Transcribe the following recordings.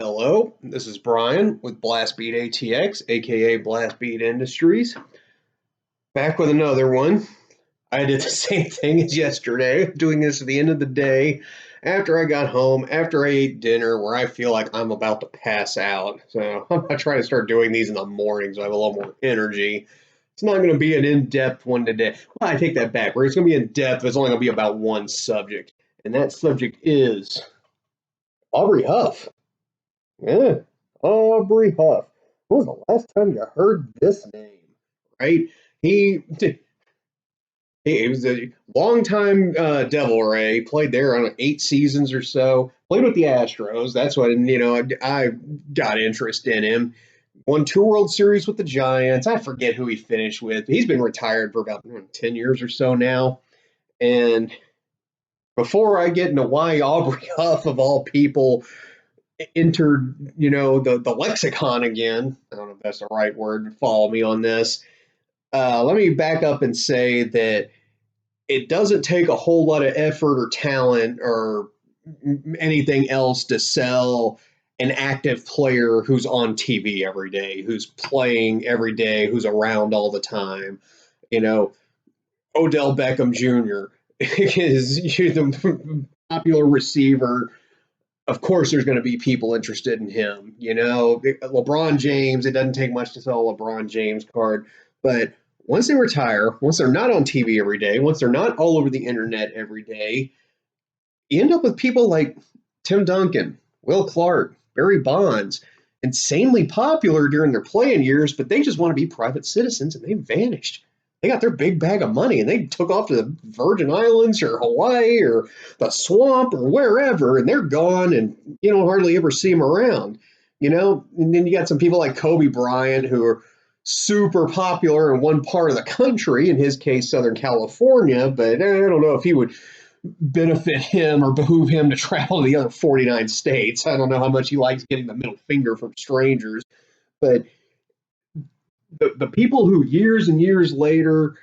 Hello, this is Brian with Blastbeat ATX, aka Blastbeat Industries. Back with another one. I did the same thing as yesterday, doing this at the end of the day after I got home, after I ate dinner, where I feel like I'm about to pass out. So I'm gonna try to start doing these in the morning so I have a little more energy. It's not going to be an in depth one today. Well, I take that back. Where it's going to be in depth, it's only going to be about one subject. And that subject is Aubrey Huff. Yeah, Aubrey Huff. When was the last time you heard this name? Right? He he was a longtime Devil Ray. Played there on 8 seasons or so. Played with the Astros. That's what I got interest in him. Won two World Series with the Giants. I forget who he finished with. He's been retired for about 10 years or so now. And before I get into why Aubrey Huff of all people entered, the lexicon again. I don't know if that's the right word. Follow me on this. Let me back up and say that it doesn't take a whole lot of effort or talent or anything else to sell an active player who's on TV every day, who's playing every day, who's around all the time. You know, Odell Beckham Jr. is the popular receiver. Of course there's going to be people interested in him. LeBron James, it doesn't take much to sell a LeBron James card. But once they retire, once they're not on TV every day, once they're not all over the internet every day, you end up with people like Tim Duncan, Will Clark, Barry Bonds, insanely popular during their playing years, but they just want to be private citizens and they vanished. They got their big bag of money and they took off to the Virgin Islands or Hawaii or the swamp or wherever, and they're gone, and you don't hardly ever see them around. And then you got some people like Kobe Bryant who are super popular in one part of the country, in his case, Southern California, but I don't know if he would benefit him or behoove him to travel to the other 49 states. I don't know how much he likes getting the middle finger from strangers, but the people who years and years later,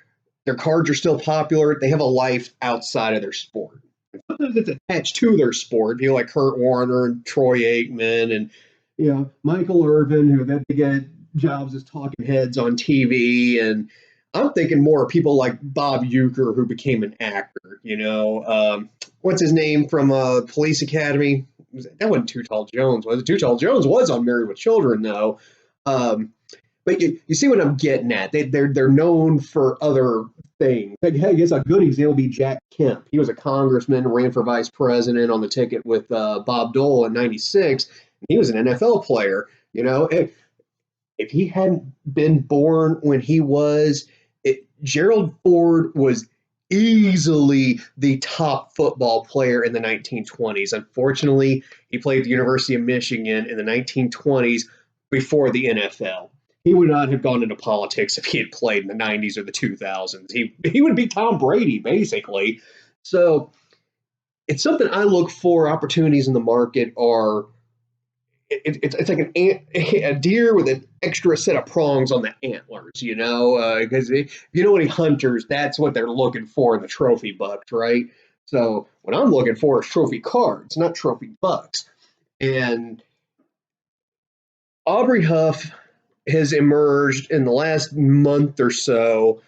their cards are still popular, they have a life outside of their sport. Sometimes it's attached to their sport, like Kurt Warner and Troy Aikman and Michael Irvin, who then they get jobs as talking heads on TV. And I'm thinking more of people like Bob Uecker, who became an actor. What's his name from Police Academy? That wasn't Too Tall Jones, was it? Too Tall Jones was on Married with Children, though. But you see what I'm getting at. They're known for other things. I guess a good example would be Jack Kemp. He was a congressman, ran for vice president on the ticket with Bob Dole in '96. He was an NFL player. If he hadn't been born when he was, Gerald Ford was easily the top football player in the 1920s. Unfortunately, he played at the University of Michigan in the 1920s before the NFL. He would not have gone into politics if he had played in the 90s or the 2000s. He would be Tom Brady, basically. So it's something I look for. Opportunities in the market are it's like a deer with an extra set of prongs on the antlers, because if you know any hunters, that's what they're looking for in the trophy bucks, right? So what I'm looking for is trophy cards, not trophy bucks. And Aubrey Huff has emerged in the last month or so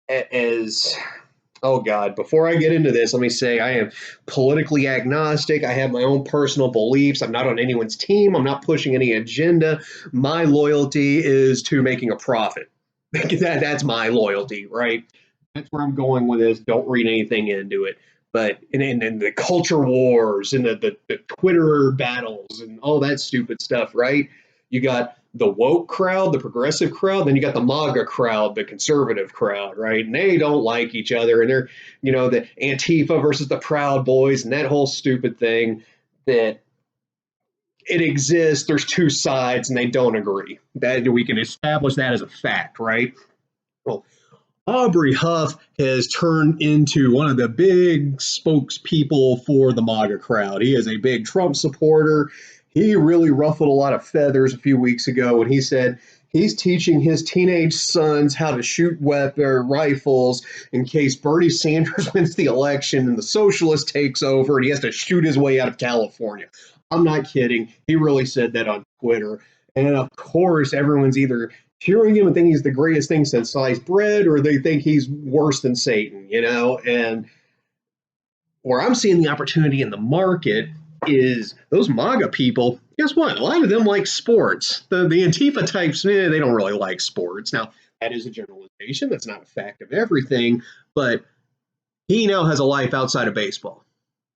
as, oh God, before I get into this, let me say I am politically agnostic. I have my own personal beliefs. I'm not on anyone's team. I'm not pushing any agenda. My loyalty is to making a profit. That's my loyalty, right? That's where I'm going with this. Don't read anything into it. But in the culture wars and the Twitter battles and all that stupid stuff, right? You got the woke crowd, the progressive crowd, then you got the MAGA crowd, the conservative crowd, right? And they don't like each other. And they're, the Antifa versus the Proud Boys and that whole stupid thing that it exists. There's two sides and they don't agree. That we can establish that as a fact, right? Well, Aubrey Huff has turned into one of the big spokespeople for the MAGA crowd. He is a big Trump supporter. He really ruffled a lot of feathers a few weeks ago when he said He's teaching his teenage sons how to shoot rifles in case Bernie Sanders wins the election and the socialist takes over and he has to shoot his way out of California. I'm not kidding. He really said that on Twitter. And of course, everyone's either cheering him and thinking he's the greatest thing since sliced bread, or they think he's worse than Satan, you know? And where I'm seeing the opportunity in the market is those MAGA people. Guess what? A lot of them like sports. The Antifa types, they don't really like sports. Now, that is a generalization. That's not a fact of everything. But he now has a life outside of baseball.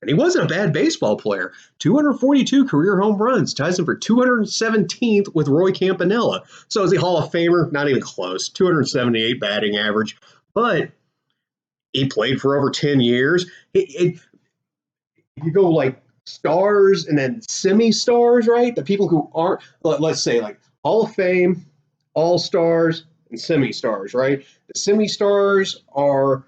And he wasn't a bad baseball player. 242 career home runs, ties him for 217th with Roy Campanella. So is he Hall of Famer? Not even close. 278 batting average. But he played for over 10 years. You go like stars and then semi-stars, right? The people who aren't, let's say like Hall of Fame, All-Stars, and semi-stars, right? The semi-stars are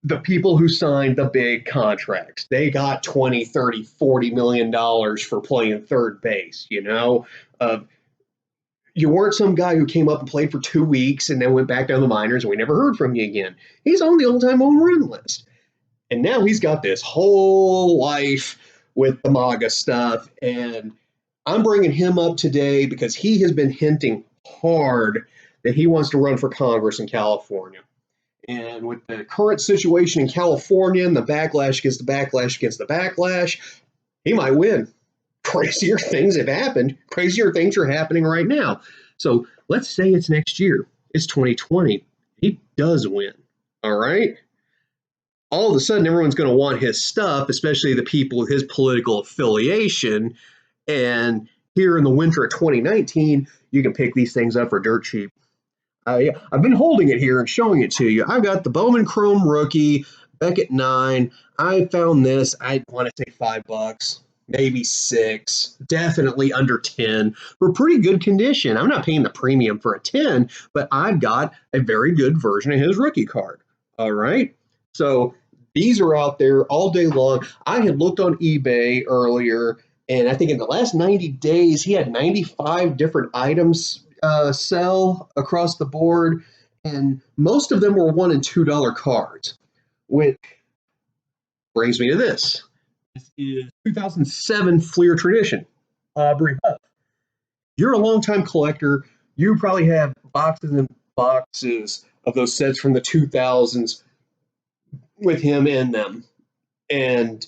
the people who signed the big contracts. They got 20, 30, 40 million dollars for playing third base, you know? You weren't some guy who came up and played for 2 weeks and then went back down the minors and we never heard from you again. He's on the all-time home run list. And now he's got this whole life with the MAGA stuff. And I'm bringing him up today because he has been hinting hard that he wants to run for Congress in California. And with the current situation in California and the backlash against the backlash against the backlash, he might win. Crazier things have happened. Crazier things are happening right now. So let's say it's next year. It's 2020. He does win. All right? All of a sudden, everyone's going to want his stuff, especially the people with his political affiliation. And here in the winter of 2019, you can pick these things up for dirt cheap. I've been holding it here and showing it to you. I've got the Bowman Chrome Rookie, Beckett 9. I found this. I want to say $5, maybe 6, definitely under 10 for pretty good condition. I'm not paying the premium for a 10, but I've got a very good version of his rookie card. All right. So these are out there all day long. I had looked on eBay earlier, and I think in the last 90 days, he had 95 different items sell across the board, and most of them were $1 and $2 cards, which brings me to this. This is 2007 Fleer Tradition, Aubrey Huff. You're a longtime collector. You probably have boxes and boxes of those sets from the 2000s with him in them, and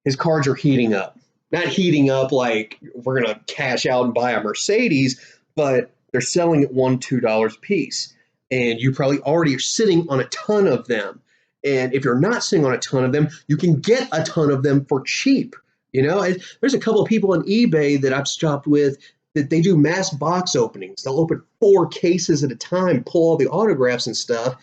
his cards are heating up. Not heating up like we're going to cash out and buy a Mercedes, but they're selling at $1, $2 a piece. And you probably already are sitting on a ton of them. And if you're not sitting on a ton of them, you can get a ton of them for cheap. You know, there's a couple of people on eBay that I've shopped with that they do mass box openings. They'll open 4 cases at a time, pull all the autographs and stuff,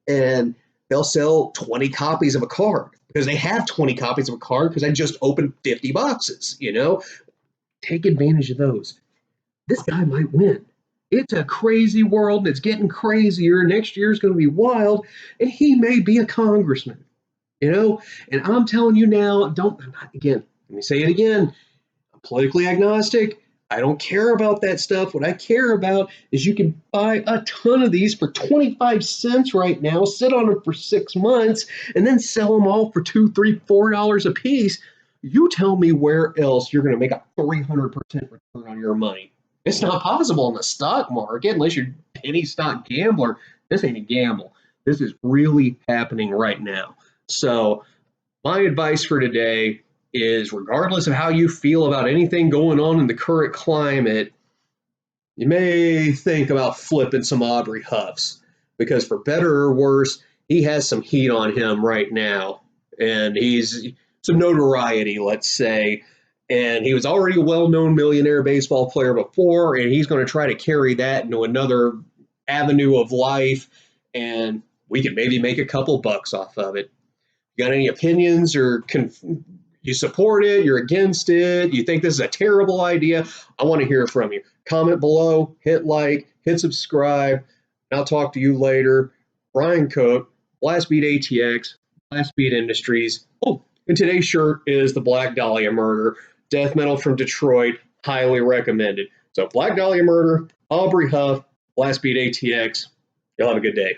and they'll sell 20 copies of a card because they have 20 copies of a card because I just opened 50 boxes, you know? Take advantage of those. This guy might win. It's a crazy world, and it's getting crazier. Next year is going to be wild, and he may be a congressman, you know? And I'm telling you now, again, let me say it again. I'm politically agnostic. I don't care about that stuff. What I care about is you can buy a ton of these for 25 cents right now, sit on them for 6 months, and then sell them all for $2, $3, $4 a piece. You tell me where else you're going to make a 300% return on your money. It's not possible in the stock market unless you're a penny stock gambler. This ain't a gamble. This is really happening right now. So my advice for today is, regardless of how you feel about anything going on in the current climate, you may think about flipping some Aubrey Huffs, because for better or worse, he has some heat on him right now, and he's some notoriety, let's say, and he was already a well-known millionaire baseball player before, and he's going to try to carry that into another avenue of life, and we can maybe make a couple bucks off of it. You got any opinions, or you support it, you're against it, you think this is a terrible idea? I want to hear from you. Comment below, hit like, hit subscribe, and I'll talk to you later. Brian Cook, Blastbeat ATX, Blastbeat Industries. Oh, and today's shirt is the Black Dahlia Murder. Death metal from Detroit, highly recommended. So Black Dahlia Murder, Aubrey Huff, Blastbeat ATX. You'll have a good day.